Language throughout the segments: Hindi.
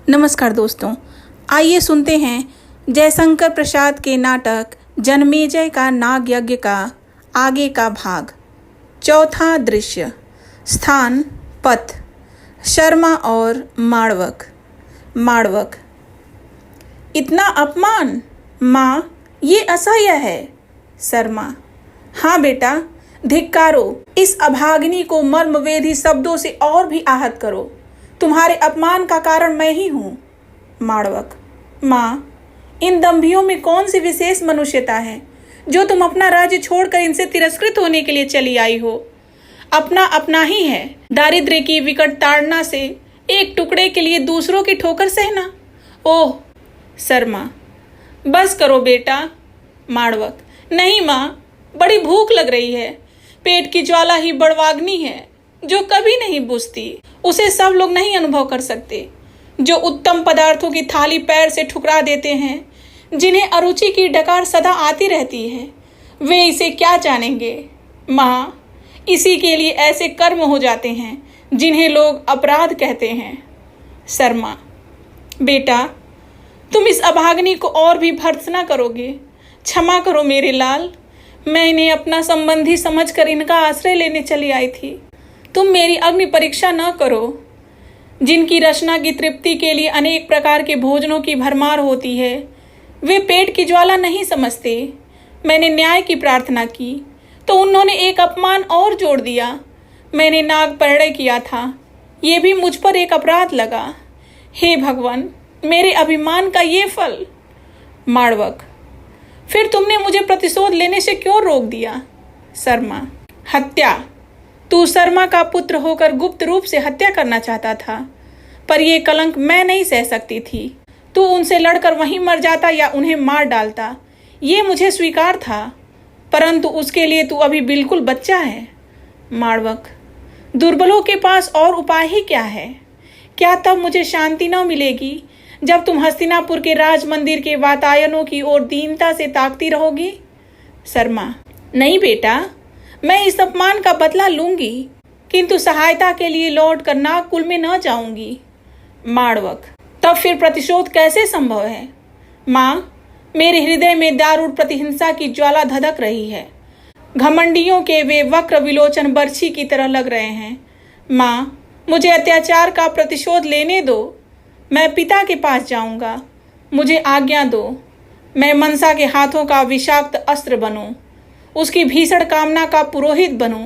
नमस्कार दोस्तों, आइए सुनते हैं जयशंकर प्रसाद के नाटक जन्मेजय का नाग यज्ञ का आगे का भाग। चौथा दृश्य। स्थान पथ शर्मा और माड़वक। माड़वक। इतना अपमान माँ, ये असह्य है। शर्मा। हाँ बेटा, धिक्कारो, इस अभागिनी को मर्मवेदी शब्दों से और भी आहत करो। तुम्हारे अपमान का कारण मैं ही हूँ। माड़वक। माँ, इन दंभियों में कौन सी विशेष मनुष्यता है जो तुम अपना राज्य छोड़कर इनसे तिरस्कृत होने के लिए चली आई हो? अपना अपना ही है। दारिद्र्य की विकट ताड़ना से एक टुकड़े के लिए दूसरों की ठोकर सहना। ओह। शर्मा। बस करो बेटा। माड़वक। नहीं माँ, बड़ी भूख लग रही है। पेट की ज्वाला ही बड़वाग्नि है जो कभी नहीं बुझती। उसे सब लोग नहीं अनुभव कर सकते। जो उत्तम पदार्थों की थाली पैर से ठुकरा देते हैं, जिन्हें अरुचि की डकार सदा आती रहती है, वे इसे क्या जानेंगे? माँ, इसी के लिए ऐसे कर्म हो जाते हैं जिन्हें लोग अपराध कहते हैं। शर्मा। बेटा, तुम इस अभागिनी को और भी भर्त्सना करोगे। क्षमा करो मेरे लाल, मैं इन्हें अपना संबंधी समझकर इनका आश्रय लेने चली आई थी। तुम मेरी अग्नि परीक्षा न करो। जिनकी रचना की तृप्ति के लिए अनेक प्रकार के भोजनों की भरमार होती है, वे पेट की ज्वाला नहीं समझते। मैंने न्याय की प्रार्थना की तो उन्होंने एक अपमान और जोड़ दिया। मैंने नाग परिणय किया था, ये भी मुझ पर एक अपराध लगा। हे भगवान, मेरे अभिमान का ये फल। माड़वक। फिर तुमने मुझे प्रतिशोध लेने से क्यों रोक दिया? शर्मा। हत्या। तू शर्मा का पुत्र होकर गुप्त रूप से हत्या करना चाहता था, पर यह कलंक मैं नहीं सह सकती थी। तू उनसे लड़कर वहीं मर जाता या उन्हें मार डालता, ये मुझे स्वीकार था, परंतु उसके लिए तू अभी बिल्कुल बच्चा है। माड़वक। दुर्बलों के पास और उपाय ही क्या है? क्या तब मुझे शांति न मिलेगी जब तुम हस्तिनापुर के राज मंदिर के वातायनों की ओर दीनता से ताकती रहोगी? शर्मा। नहीं बेटा, मैं इस अपमान का बदला लूंगी, किंतु सहायता के लिए लौट कर नागकुल में न जाऊंगी। माड़वक। तब फिर प्रतिशोध कैसे संभव है? माँ, मेरे हृदय में दारुण प्रतिहिंसा की ज्वाला धधक रही है। घमंडियों के वे वक्र विलोचन बर्छी की तरह लग रहे हैं। माँ, मुझे अत्याचार का प्रतिशोध लेने दो। मैं पिता के पास जाऊंगा, मुझे आज्ञा दो। मैं मनसा के हाथों का विषाक्त अस्त्र बनूं, उसकी भीषण कामना का पुरोहित बनूं।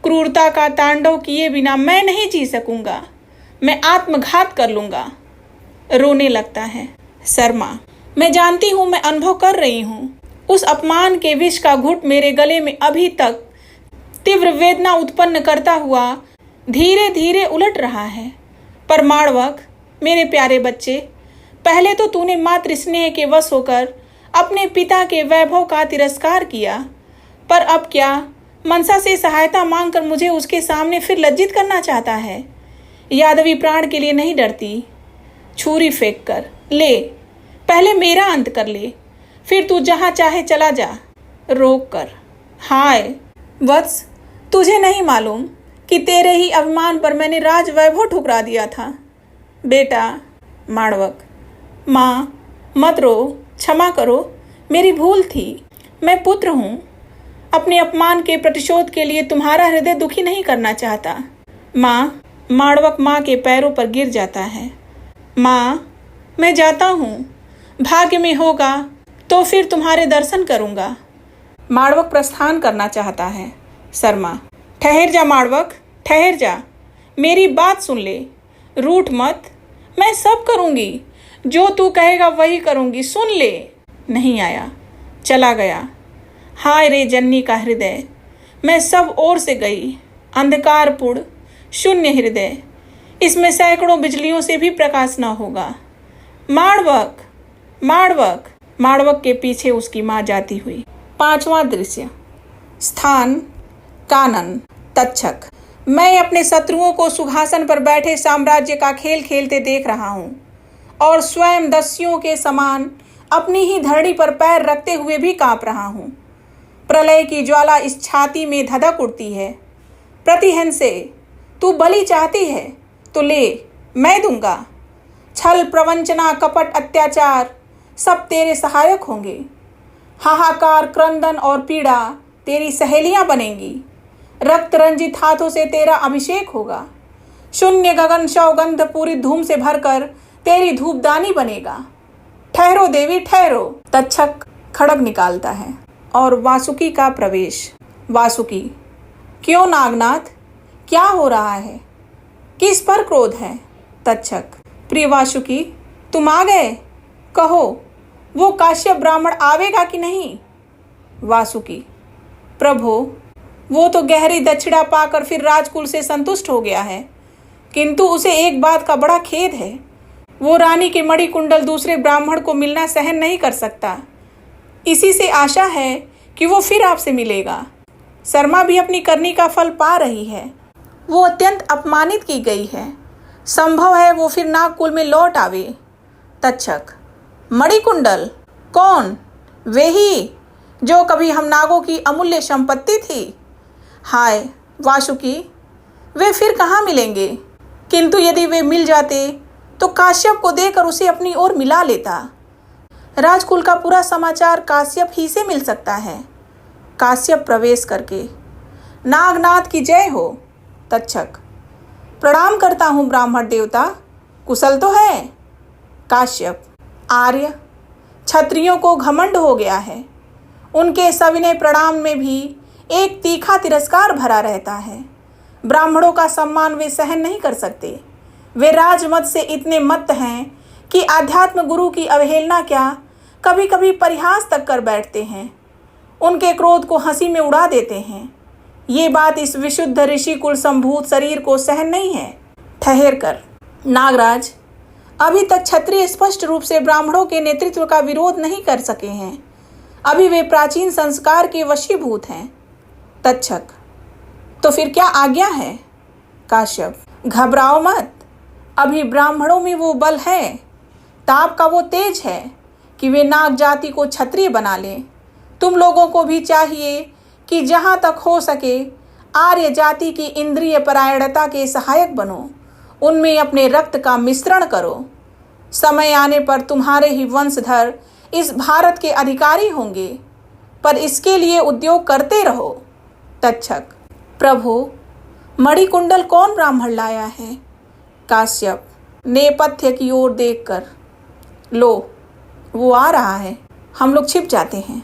क्रूरता का तांडव किए बिना मैं नहीं जी सकूंगा। मैं आत्मघात कर लूंगा। रोने लगता है। शर्मा। मैं जानती हूं, मैं अनुभव कर रही हूं। उस अपमान के विष का घुट मेरे गले में अभी तक तीव्र वेदना उत्पन्न करता हुआ धीरे धीरे उलट रहा है। पर माड़वक, मेरे प्यारे बच्चे, पहले तो तूने मातृ स्नेह के वश होकर अपने पिता के वैभव का तिरस्कार किया, पर अब क्या मनसा से सहायता मांगकर मुझे उसके सामने फिर लज्जित करना चाहता है? यादवी प्राण के लिए नहीं डरती। छुरी फेंक कर ले, पहले मेरा अंत कर ले, फिर तू जहां चाहे चला जा। रोक कर। हाय वत्स, तुझे नहीं मालूम कि तेरे ही अभिमान पर मैंने राज वैभव ठुकरा दिया था। बेटा। माड़वक। माँ, मत रो, क्षमा करो, मेरी भूल थी। मैं पुत्र हूँ, अपने अपमान के प्रतिशोध के लिए तुम्हारा हृदय दुखी नहीं करना चाहता। माँ। माड़वक माँ के पैरों पर गिर जाता है। माँ, मैं जाता हूँ, भाग्य में होगा तो फिर तुम्हारे दर्शन करूँगा। माड़वक प्रस्थान करना चाहता है। शर्मा। ठहर जा माड़वक, ठहर जा, मेरी बात सुन ले, रूठ मत। मैं सब करूँगी, जो तू कहेगा वही करूँगी, सुन ले। नहीं आया, चला गया। हाय रे जननी का हृदय, मैं सब ओर से गई। अंधकारपूर्ण शून्य हृदय, इसमें सैकड़ों बिजलियों से भी प्रकाश न होगा। माड़वक, माड़वक। माड़वक के पीछे उसकी माँ जाती हुई। पांचवा दृश्य। स्थान कानन। तक्षक। मैं अपने शत्रुओं को सुखासन पर बैठे साम्राज्य का खेल खेलते देख रहा हूँ और स्वयं दस्युओं के समान अपनी ही धरणी पर पैर रखते हुए भी कांप रहा हूँ। प्रलय की ज्वाला इस छाती में धधक उठती है। प्रतिहंसे, तू बलि चाहती है तो ले, मैं दूंगा। छल प्रवंचना कपट अत्याचार सब तेरे सहायक होंगे। हाहाकार क्रंदन और पीड़ा तेरी सहेलियां बनेंगी। रक्त रंजित हाथों से तेरा अभिषेक होगा। शून्य गगन सौगंध पूरी धूम से भरकर तेरी धूपदानी बनेगा। ठहरो देवी ठहरो। तक्षक खड़ग निकालता है और वासुकी का प्रवेश। वासुकी, क्यों नागनाथ, क्या हो रहा है? किस पर क्रोध है? तक्षक, प्रिय वासुकी, तुम आ गए, कहो वो काश्यप ब्राह्मण आवेगा कि नहीं? वासुकी, प्रभो, वो तो गहरी दक्षिणा पाकर फिर राजकुल से संतुष्ट हो गया है, किंतु उसे एक बात का बड़ा खेद है। वो रानी के मणिकुंडल दूसरे ब्राह्मण को मिलना सहन नहीं कर सकता। इसी से आशा है कि वो फिर आपसे मिलेगा। शर्मा भी अपनी करनी का फल पा रही है। वो अत्यंत अपमानित की गई है। संभव है वो फिर नागकुल में लौट आवे। तक्षक, मणिकुंडल? कौन? वे ही जो कभी हम नागों की अमूल्य संपत्ति थी। हाय वासुकी, वे फिर कहाँ मिलेंगे? किंतु यदि वे मिल जाते तो काश्यप को देकर उसे अपनी ओर मिला लेता। राजकुल का पूरा समाचार काश्यप ही से मिल सकता है। काश्यप प्रवेश करके, नागनाथ की जय हो। तक्षक, प्रणाम करता हूँ ब्राह्मण देवता, कुशल तो है? काश्यप, आर्य, क्षत्रियों को घमंड हो गया है। उनके सविनय प्रणाम में भी एक तीखा तिरस्कार भरा रहता है। ब्राह्मणों का सम्मान वे सहन नहीं कर सकते। वे राजमत से इतने मत्त हैं कि आध्यात्म गुरु की अवहेलना क्या, कभी कभी परिहास तक कर बैठते हैं। उनके क्रोध को हंसी में उड़ा देते हैं। ये बात इस विशुद्ध ऋषि कुल संभूत शरीर को सहन नहीं है। ठहर कर नागराज, अभी तक क्षत्रिय स्पष्ट रूप से ब्राह्मणों के नेतृत्व का विरोध नहीं कर सके हैं। अभी वे प्राचीन संस्कार के वशीभूत हैं। तक्षक, तो फिर क्या आज्ञा है? काश्यप, घबराओ मत, अभी ब्राह्मणों में वो बल है, ताप का वो तेज है कि वे नाग जाति को क्षत्रिय बना लें। तुम लोगों को भी चाहिए कि जहाँ तक हो सके आर्य जाति की इंद्रिय परायणता के सहायक बनो, उनमें अपने रक्त का मिश्रण करो। समय आने पर तुम्हारे ही वंशधर इस भारत के अधिकारी होंगे, पर इसके लिए उद्योग करते रहो। तक्षक, प्रभु, मणिकुंडल कौन ब्राह्मण लाया है? काश्यप, नेपथ्य की ओर देखकर, लो वो आ रहा है, हम लोग छिप जाते हैं।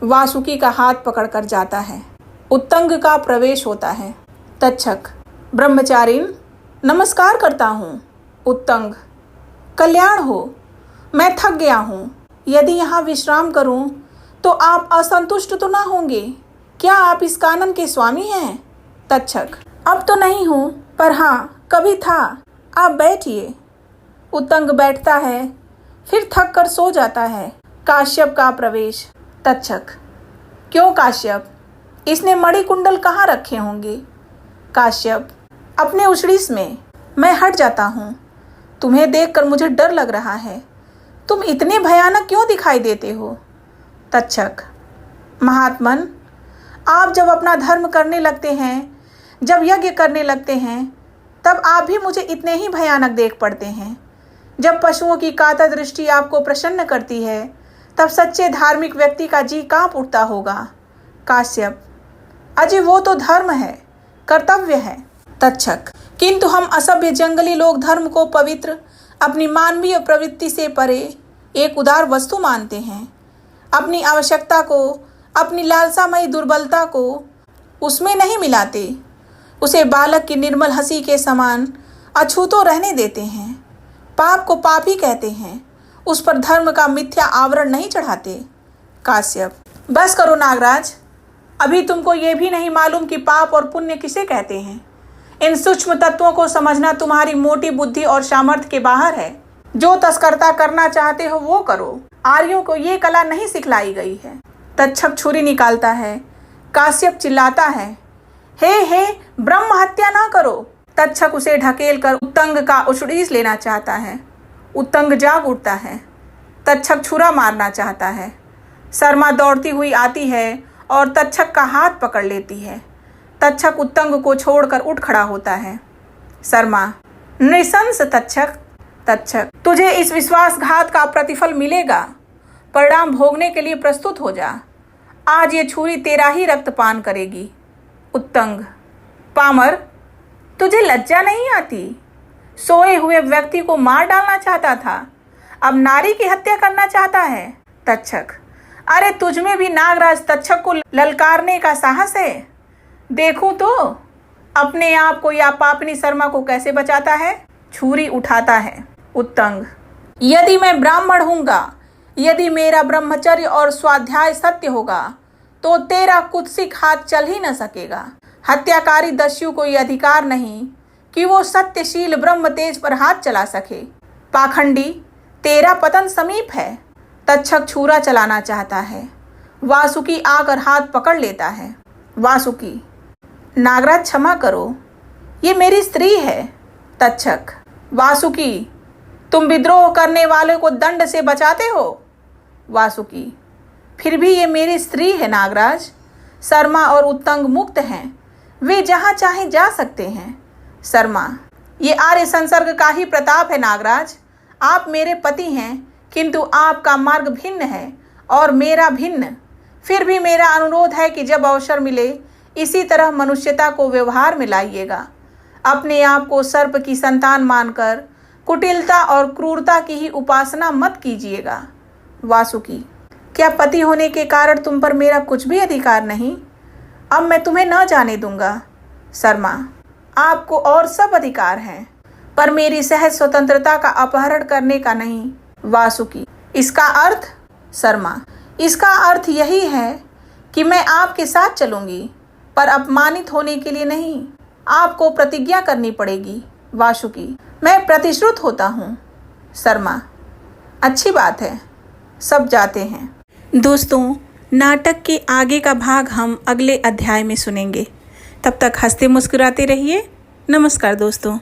वासुकी का हाथ पकड़कर जाता है। उत्तंग का प्रवेश होता है। तक्षक, ब्रह्मचारिण, नमस्कार करता हूँ। उत्तंग, कल्याण हो, मैं थक गया हूँ। यदि यहाँ विश्राम करूँ तो आप असंतुष्ट तो ना होंगे? क्या आप इस कानन के स्वामी हैं? तक्षक, अब तो नहीं हूँ, पर हाँ कभी था। आप बैठिए। उत्तंग बैठता है, फिर थक कर सो जाता है। काश्यप का प्रवेश। तक्षक, क्यों काश्यप, इसने मणिकुंडल कहाँ रखे होंगे? काश्यप, अपने उछड़ीस में। मैं हट जाता हूँ, तुम्हें देखकर मुझे डर लग रहा है। तुम इतने भयानक क्यों दिखाई देते हो? तक्षक, महात्मन, आप जब अपना धर्म करने लगते हैं, जब यज्ञ करने लगते हैं, तब आप भी मुझे इतने ही भयानक देख पड़ते हैं। जब पशुओं की कातर दृष्टि आपको प्रसन्न करती है, तब सच्चे धार्मिक व्यक्ति का जी कांप उठता होगा। काश्यप, अजय वो तो धर्म है, कर्तव्य है। तक्षक, किंतु हम असभ्य जंगली लोग धर्म को पवित्र, अपनी मानवीय प्रवृत्ति से परे एक उदार वस्तु मानते हैं। अपनी आवश्यकता को, अपनी लालसामयी दुर्बलता को उसमें नहीं मिलाते। उसे बालक की निर्मल हंसी के समान अछूतो रहने देते हैं। पाप को पाप ही कहते हैं, उस पर धर्म का मिथ्या आवरण नहीं चढ़ाते। काश्यप, बस करो नागराज, अभी तुमको ये भी नहीं मालूम कि पाप और पुण्य किसे कहते हैं। इन सूक्ष्म तत्वों को समझना तुम्हारी मोटी बुद्धि और सामर्थ्य के बाहर है। जो तस्करता करना चाहते हो वो करो, आर्यों को ये कला नहीं सिखलाई गई है। तक्षक छुरी निकालता है। काश्यप चिल्लाता है, हे ब्रह्म हत्या ना करो। तक्षक उसे ढकेल कर उत्तंग का उछड़ीस लेना चाहता है। उत्तंग जाग उठता है। तक्षक छुरा मारना चाहता है। शर्मा दौड़ती हुई आती है और तक्षक का हाथ पकड़ लेती है। तक्षक उत्तंग को छोड़कर उठ खड़ा होता है। शर्मा, नृशंस तक्षक, तक्षक, तुझे इस विश्वासघात का प्रतिफल मिलेगा। परिणाम भोगने के लिए प्रस्तुत हो जा। आज ये छुरी तेरा ही रक्तपान करेगी। उत्तंग, पामर, तुझे लज्जा नहीं आती? सोए हुए व्यक्ति को मार डालना चाहता था, अब नारी की हत्या करना चाहता है। तक्षक, अरे तुझमें भी नागराज तक्षक को ललकारने का साहस है? देखूं तो अपने आप को या पापनी शर्मा को कैसे बचाता है। छुरी उठाता है। उत्तंग, यदि मैं ब्राह्मण हूँगा, यदि मेरा ब्रह्मचर्य और स्वाध्याय सत्य होगा, तो तेरा कुत्सिक हाथ चल ही न सकेगा। हत्याकारी दस्यु को यह अधिकार नहीं कि वो सत्यशील ब्रह्म तेज पर हाथ चला सके। पाखंडी, तेरा पतन समीप है। तक्षक छुरा चलाना चाहता है। वासुकी आकर हाथ पकड़ लेता है। वासुकी, नागराज क्षमा करो, ये मेरी स्त्री है। तक्षक, वासुकी, तुम विद्रोह करने वाले को दंड से बचाते हो। वासुकी, फिर भी ये मेरी स्त्री है नागराज। शर्मा और उत्तंग मुक्त हैं, वे जहाँ चाहे जा सकते हैं। शर्मा, ये आर्य संसर्ग का ही प्रताप है नागराज। आप मेरे पति हैं, किंतु आपका मार्ग भिन्न है और मेरा भिन्न। फिर भी मेरा अनुरोध है कि जब अवसर मिले, इसी तरह मनुष्यता को व्यवहार में लाइएगा। अपने आप को सर्प की संतान मानकर कुटिलता और क्रूरता की ही उपासना मत कीजिएगा। वासुकी, क्या पति होने के कारण तुम पर मेरा कुछ भी अधिकार नहीं? अब मैं तुम्हें न जाने दूंगा। शर्मा, आपको और सब अधिकार हैं, पर मेरी सहज स्वतंत्रता का अपहरण करने का नहीं। वासुकी, इसका अर्थ? शर्मा, इसका अर्थ यही है कि मैं आपके साथ चलूंगी, पर अपमानित होने के लिए नहीं। आपको प्रतिज्ञा करनी पड़ेगी। वासुकी, मैं प्रतिश्रुत होता हूँ। शर्मा, अच्छी बात है, सब जाते हैं। दोस्तों, नाटक के आगे का भाग हम अगले अध्याय में सुनेंगे। तब तक हंसते मुस्कुराते रहिए। नमस्कार दोस्तों।